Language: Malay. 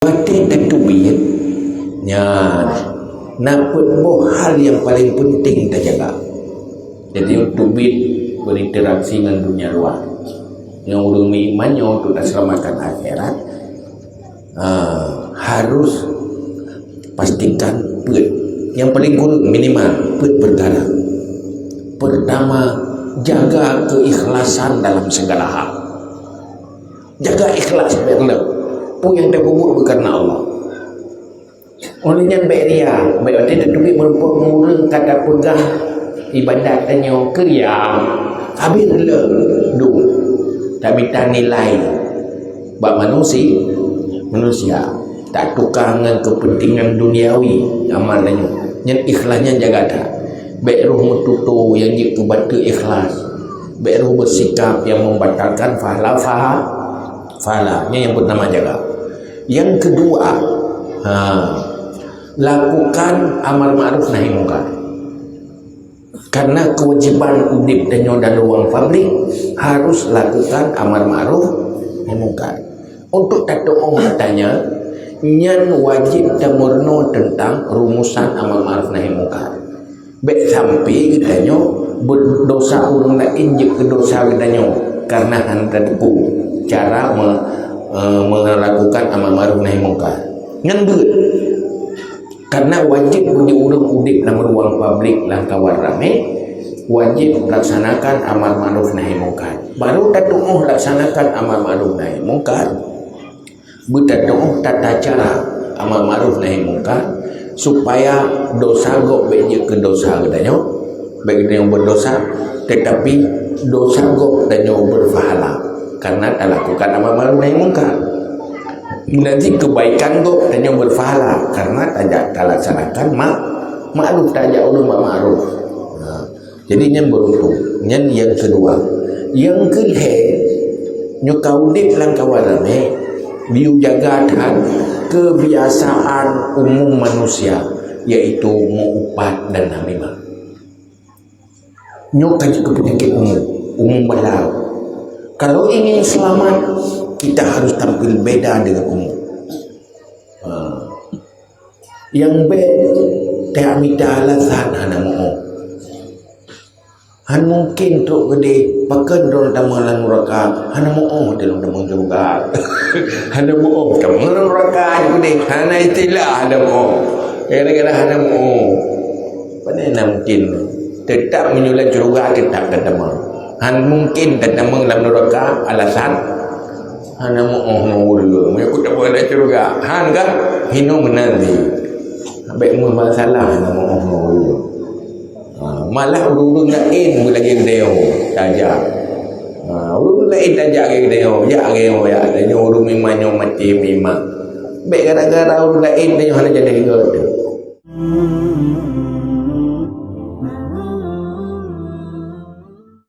Batin dan tubir nya naput boh hal yang paling penting kita jaga. Jadi tubir berinteraksi dengan dunia luar yang urung imannya untuk diselamatkan akhirat, harus pastikan pet yang paling kurang minimal pet perkara. Pertama, jaga keikhlasan dalam segala hal. Jaga ikhlas berleb pun yang terbuat karena Allah. Olehnya baik dia, baik dia tetapi merupakan mula kata pegang ibadat tanya kerja habis le du tak minta nilai bab manusia tak tukar dengan kepentingan duniawi amalannya yang ikhlasnya jaga dah. Baik roh metutu yang jitu batu ikhlas, baik roh bersikap yang membatalkan falanya yang pertama jaga. Yang kedua, lakukan amal ma'ruf nahi mungkar. Karena kewajiban udip dan ruang publik harus lakukan amal ma'ruf nahi mungkar. Untuk tato katanya nyan wajib tamurno tentang rumusan amal ma'ruf nahi mungkar. Baik sampai katanya berdosa orang lain je dosa katanya karena hanta depu cara melakukan amal ma'ruf nahi mungkar. Ngan beut karena wajib punya orang udip dalam ruang publik lang kawan ramai, wajib laksanakan amal ma'ruf nahi mungkar. Baru tatu'uh laksanakan amal ma'ruf nahi mungkar, bertatu'uh tata cara amal ma'ruf nahi mungkar supaya dosa gok baiknya ke dosa katanya, baik yang berdosa tetapi dosa gok katanya berpahala karena tak lakukan amal ma'ruf nahi mungkar. Nanti kebaikan tu hanya berpahala karena tak laksanakan ma'ruf, tak ajak orang ma'ruf. Jadi yang beruntung. Yang kedua, yang ketiga, kau dip lang kawarame biu jaga kebiasaan umum manusia, yaitu mengupat dan namimah. Kaji ke penyakit umum balau. Kalau ingin selamat, kita harus tampil beda dengan umum. Yang tak minta alasan hana mau. Han mungkin tu gede pakai dorang tamalan neraka hana mau dalam damang juga. Hana mau tamalan neraka gede hana istilah hana mau. Kira-kira hana mau. Mana mungkin tetap menyulat juga tetap damang. Han mungkin dalam neraka alasan hana mau dulu. Mereka tak boleh juga. Han kan hino menanti. Baik masalah hana mau dulu. Malah urung lain lagi gede tajak. Urung lain tajak gede ya gede ya. Tanya urung memangnya mati memang. Baik gara-gara urung lain dia hana jadi gede.